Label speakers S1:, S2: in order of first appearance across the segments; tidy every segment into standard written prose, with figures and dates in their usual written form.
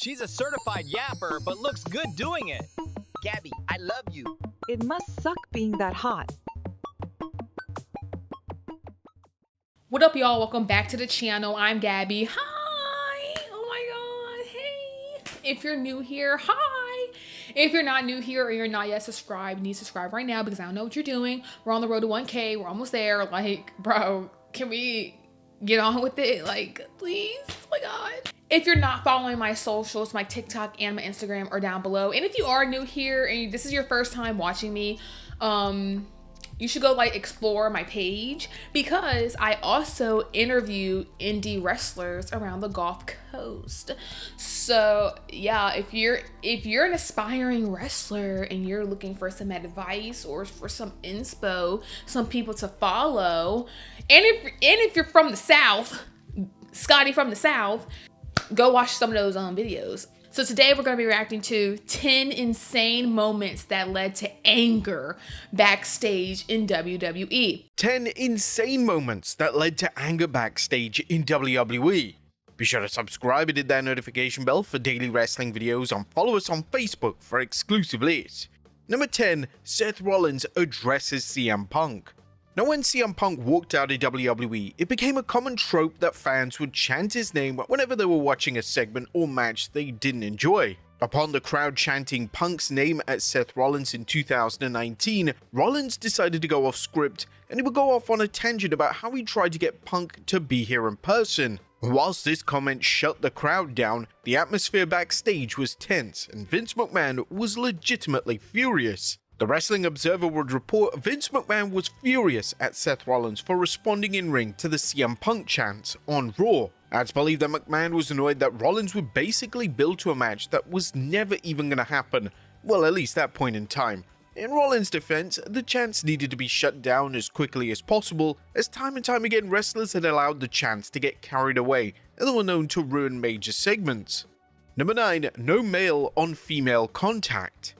S1: She's a certified yapper, but looks good doing it.
S2: Gabby, I love you.
S3: It must suck being that hot.
S4: What up, y'all? Welcome back to the channel. I'm Gabby. Hi! Oh my god, hey! If you're new here, hi! If you're not new here or you're not yet subscribed, you need to subscribe right now because I don't know what you're doing. We're on the road to 1K. We're almost there. Like, bro, can we get on with it? Like, please? Oh my god. If you're not following my socials, my TikTok and my Instagram are down below. And if you are new here and this is your first time watching me, you should go explore my page because I also interview indie wrestlers around the Gulf Coast. So yeah, if you're an aspiring wrestler and you're looking for some advice or for some inspo, some people to follow, and if you're from the South, Scotty from the South, go watch some of those videos. So today we're going to be reacting to 10 insane moments that led to anger backstage in WWE.
S5: 10 insane moments that led to anger backstage in WWE. Be sure to subscribe and hit that notification bell for daily wrestling videos and follow us on Facebook for exclusive lists. Number 10, Seth Rollins addresses CM Punk. Now, when CM Punk walked out of WWE, it became a common trope that fans would chant his name whenever they were watching a segment or match they didn't enjoy. Upon the crowd chanting Punk's name at Seth Rollins in 2019, Rollins decided to go off script and he would go off on a tangent about how he tried to get Punk to be here in person. Whilst this comment shut the crowd down, the atmosphere backstage was tense and Vince McMahon was legitimately furious. The Wrestling Observer would report Vince McMahon was furious at Seth Rollins for responding in ring to the CM Punk chants on Raw. Ads believe that McMahon was annoyed that Rollins would basically build to a match that was never even going to happen. Well, at least that point in time. In Rollins' defense, the chants needed to be shut down as quickly as possible, as time and time again wrestlers had allowed the chants to get carried away, and they were known to ruin major segments. Number 9. No male on female contact.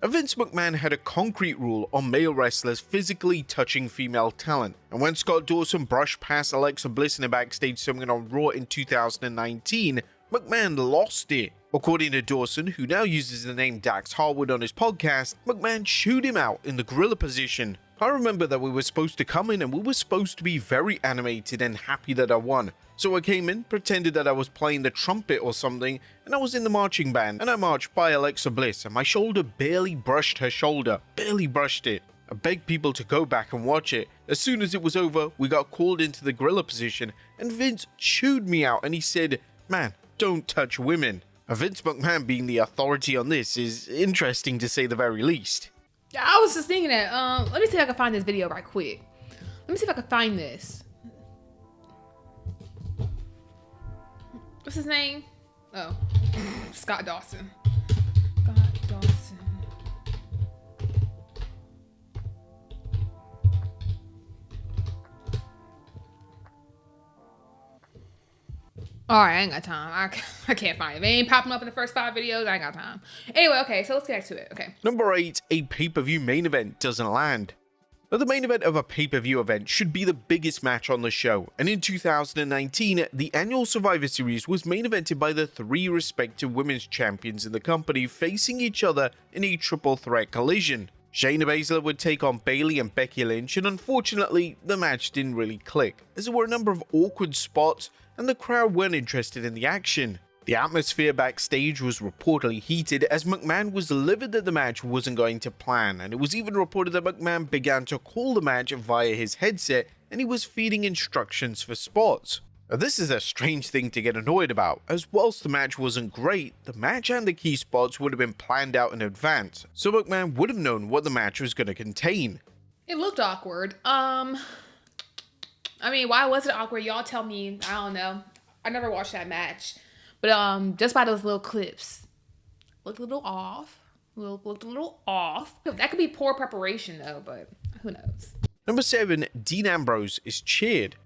S5: Vince McMahon had a concrete rule on male wrestlers physically touching female talent, and when Scott Dawson brushed past Alexa Bliss in a backstage segment on Raw in 2019, McMahon lost it. According to Dawson, who now uses the name Dax Harwood on his podcast, McMahon chewed him out in the gorilla position. I remember that we were supposed to come in and we were supposed to be very animated and happy that I won. So I came in, pretended that I was playing the trumpet or something, and I was in the marching band, and I marched by Alexa Bliss, and my shoulder barely brushed her shoulder. Barely brushed it. I begged people to go back and watch it. As soon as it was over, we got called into the gorilla position, and Vince chewed me out, and he said, "Man, don't touch women." Vince McMahon being the authority on this is interesting to say the very least.
S4: Yeah, I was just thinking that, let me see if I can find this video right quick. Let me see if I can find this. What's his name? Oh, Scott Dawson. Scott Dawson. All right, I ain't got time. I can't find it. If it ain't popping up in the first 5 videos, I ain't got time. Anyway, okay, so let's get back to it. Okay.
S5: Number 8, a pay-per-view main event doesn't land. Now, the main event of a pay-per-view event should be the biggest match on the show, and in 2019, the annual Survivor Series was main evented by the 3 respective women's champions in the company facing each other in a triple threat collision. Shayna Baszler would take on Bayley and Becky Lynch, and unfortunately, the match didn't really click, as there were a number of awkward spots and the crowd weren't interested in the action. The atmosphere backstage was reportedly heated as McMahon was livid that the match wasn't going to plan, and it was even reported that McMahon began to call the match via his headset and he was feeding instructions for spots. Now, this is a strange thing to get annoyed about, as whilst the match wasn't great, the match and the key spots would have been planned out in advance, so McMahon would have known what the match was going to contain.
S4: It looked awkward. I mean, why was it awkward? Y'all tell me. I don't know. I never watched that match. But just by those little clips, looked a little off. Looked a little off. That could be poor preparation though, but who knows.
S5: Number 7, Dean Ambrose is cheered.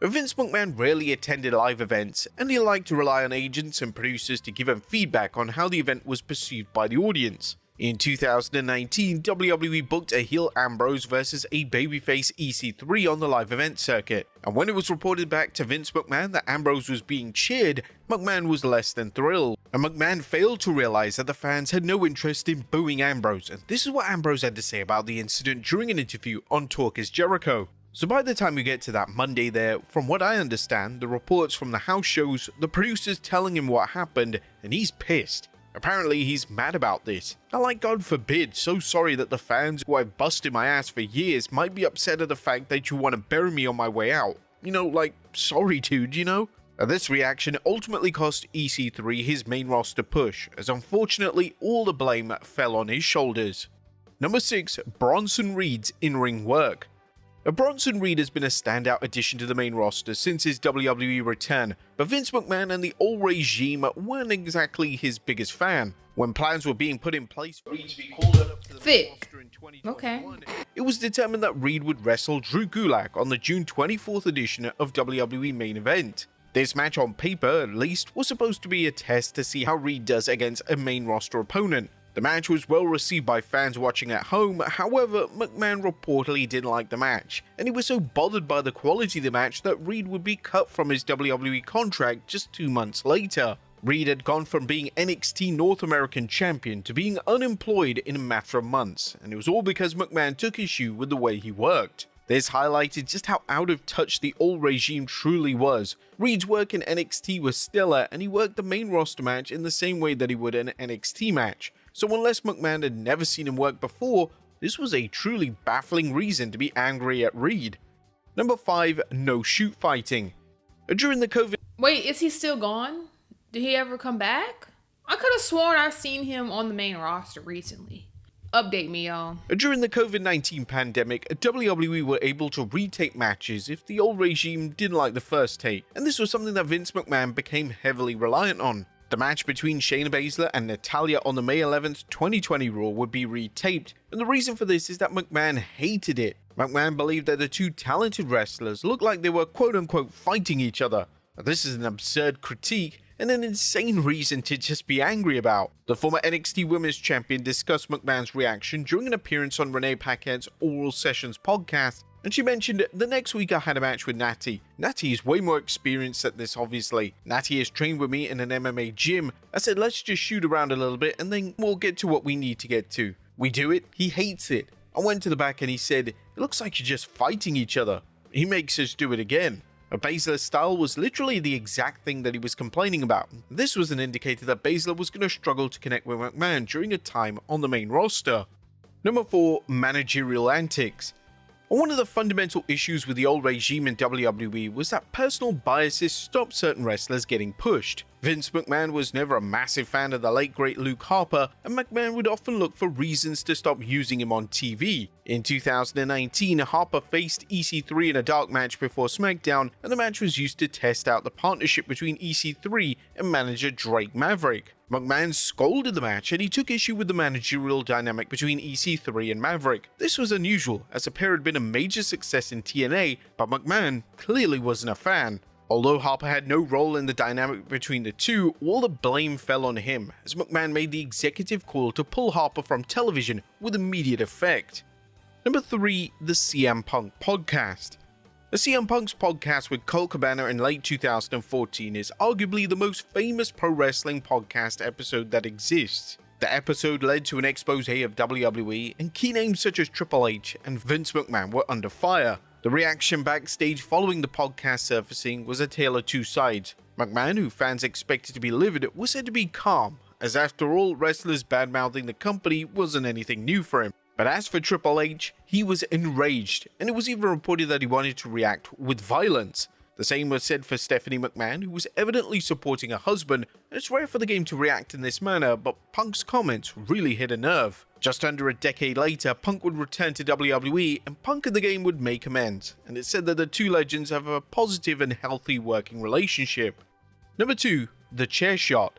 S5: Vince McMahon rarely attended live events, and he liked to rely on agents and producers to give him feedback on how the event was perceived by the audience. In 2019, WWE booked a heel Ambrose versus a babyface EC3 on the live event circuit, and when it was reported back to Vince McMahon that Ambrose was being cheered, McMahon was less than thrilled. And McMahon failed to realize that the fans had no interest in booing Ambrose, and this is what Ambrose had to say about the incident during an interview on Talk is Jericho. So by the time we get to that Monday there, from what I understand, the reports from the house shows the producers telling him what happened, and he's pissed. Apparently he's mad about this. Now, like, God forbid, so sorry that the fans who I've busted my ass for years might be upset at the fact that you want to bury me on my way out. You know, like, sorry dude, you know? This reaction ultimately cost EC3 his main roster push, as unfortunately all the blame fell on his shoulders. Number 6. Bronson Reed's in-ring work. Bronson Reed has been a standout addition to the main roster since his WWE return, but Vince McMahon and the old regime weren't exactly his biggest fan. When plans were being put in place for Reed to be called up to the main roster in 2021, it was determined that Reed would wrestle Drew Gulak on the June 24th edition of WWE Main Event. This match, on paper at least, was supposed to be a test to see how Reed does against a main roster opponent. The match was well received by fans watching at home, however, McMahon reportedly didn't like the match, and he was so bothered by the quality of the match that Reed would be cut from his WWE contract just 2 months later. Reed had gone from being NXT North American Champion to being unemployed in a matter of months, and it was all because McMahon took issue with the way he worked. This highlighted just how out of touch the old regime truly was. Reed's work in NXT was stellar, and he worked the main roster match in the same way that he would an NXT match. So unless McMahon had never seen him work before, this was a truly baffling reason to be angry at Reed. Number 5. No shoot fighting. During the COVID...
S4: Wait, is he still gone? Did he ever come back? I could have sworn I've seen him on the main roster recently. Update me, y'all.
S5: During the COVID-19 pandemic, WWE were able to retake matches if the old regime didn't like the first take, and this was something that Vince McMahon became heavily reliant on. The match between Shayna Baszler and Natalya on the May 11th, 2020 Raw would be retaped, and the reason for this is that McMahon hated it. McMahon believed that the two talented wrestlers looked like they were quote-unquote fighting each other. This is an absurd critique and an insane reason to just be angry about. The former NXT Women's Champion discussed McMahon's reaction during an appearance on Renee Paquette's Oral Sessions podcast, and she mentioned, "The next week I had a match with Natty. Natty is way more experienced at this, obviously. Natty has trained with me in an MMA gym. I said, let's just shoot around a little bit and then we'll get to what we need to get to. We do it, he hates it. I went to the back and he said, it looks like you're just fighting each other. He makes us do it again." Baszler's style was literally the exact thing that he was complaining about. This was an indicator that Baszler was going to struggle to connect with McMahon during a time on the main roster. Number 4. Managerial antics. One of the fundamental issues with the old regime in WWE was that personal biases stopped certain wrestlers getting pushed. Vince McMahon was never a massive fan of the late great Luke Harper, and McMahon would often look for reasons to stop using him on TV. In 2019, Harper faced EC3 in a dark match before SmackDown, and the match was used to test out the partnership between EC3 and manager Drake Maverick. McMahon scolded the match, and he took issue with the managerial dynamic between EC3 and Maverick. This was unusual, as the pair had been a major success in TNA, but McMahon clearly wasn't a fan. Although Harper had no role in the dynamic between the two, all the blame fell on him, as McMahon made the executive call to pull Harper from television with immediate effect. Number 3. The CM Punk Podcast. The CM Punk's podcast with Colt Cabana in late 2014 is arguably the most famous pro wrestling podcast episode that exists. The episode led to an expose of WWE, and key names such as Triple H and Vince McMahon were under fire. The reaction backstage following the podcast surfacing was a tale of two sides. McMahon, who fans expected to be livid, was said to be calm, as after all, wrestlers badmouthing the company wasn't anything new for him. But as for Triple H, he was enraged, and it was even reported that he wanted to react with violence. The same was said for Stephanie McMahon, who was evidently supporting her husband, and it's rare for the game to react in this manner, but Punk's comments really hit a nerve. Just under a decade later, Punk would return to WWE, and Punk and the game would make amends, and it's said that the two legends have a positive and healthy working relationship. Number 2. The Chair Shot.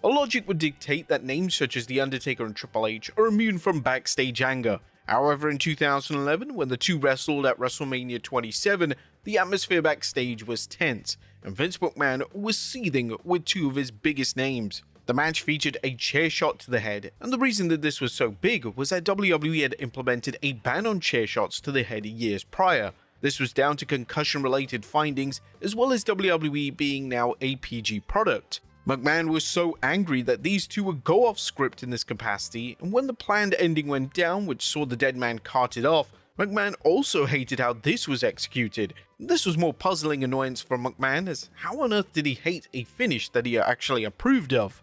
S5: A logic would dictate that names such as The Undertaker and Triple H are immune from backstage anger. However, in 2011, when the two wrestled at WrestleMania 27, the atmosphere backstage was tense, and Vince McMahon was seething with two of his biggest names. The match featured a chair shot to the head, and the reason that this was so big was that WWE had implemented a ban on chair shots to the head years prior. This was down to concussion-related findings, as well as WWE being now a PG product. McMahon was so angry that these two would go off script in this capacity, and when the planned ending went down, which saw the dead man carted off, McMahon also hated how this was executed. This was more puzzling annoyance from McMahon, as how on earth did he hate a finish that he actually approved of?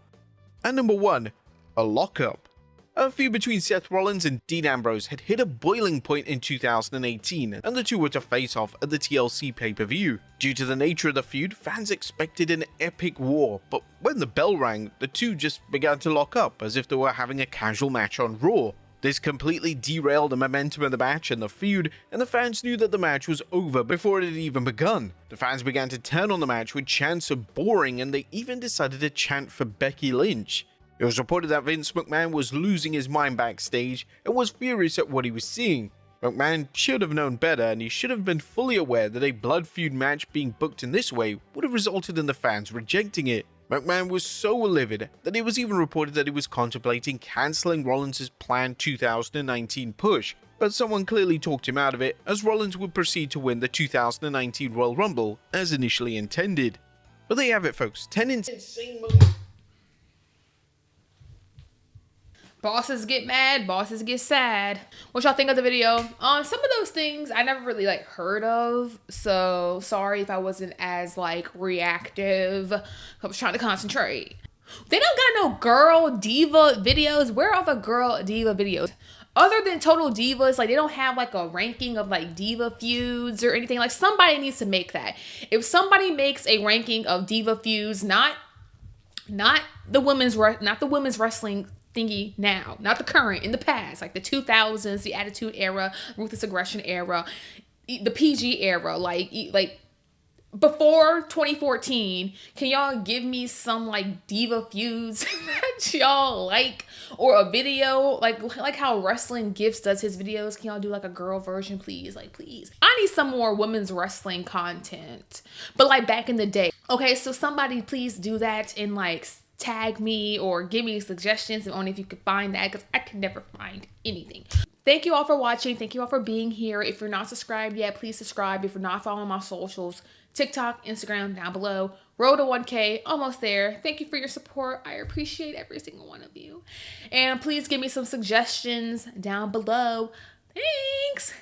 S5: And number 1, a lockup. A feud between Seth Rollins and Dean Ambrose had hit a boiling point in 2018, and the two were to face off at the TLC pay-per-view. Due to the nature of the feud, fans expected an epic war, but when the bell rang, the two just began to lock up as if they were having a casual match on Raw. This completely derailed the momentum of the match and the feud, and the fans knew that the match was over before it had even begun. The fans began to turn on the match with chants of boring, and they even decided to chant for Becky Lynch. It was reported that Vince McMahon was losing his mind backstage and was furious at what he was seeing. McMahon should have known better, and he should have been fully aware that a blood feud match being booked in this way would have resulted in the fans rejecting it. McMahon was so livid that it was even reported that he was contemplating cancelling Rollins' planned 2019 push, but someone clearly talked him out of it, as Rollins would proceed to win the 2019 Royal Rumble as initially intended. But there you have it, folks. 10 insane moments.
S4: Bosses get mad, bosses get sad. What y'all think of the video? Some of those things I never really heard of, so sorry if I wasn't as reactive. I was trying to concentrate. They don't got no girl diva videos. Where are the girl diva videos? Other than Total Divas, they don't have a ranking of diva feuds or anything. Somebody needs to make that. If somebody makes a ranking of diva feuds, not the women's wrestling thingy now, not the current, in the past, the 2000s, the Attitude Era, Ruthless Aggression Era, the PG era, before 2014, can y'all give me some diva feuds that y'all like, or a video like how Wrestling Gifts does his videos? Can y'all do a girl version, please? Please, I need some more women's wrestling content, but back in the day. Okay, so somebody please do that and tag me or give me suggestions on if you could find that, because I can never find anything. Thank you all for watching. Thank you all for being here. If you're not subscribed yet, please subscribe. If you're not following my socials, TikTok, Instagram, down below. Road to 1K, almost there. Thank you for your support. I appreciate every single one of you. And please give me some suggestions down below. Thanks.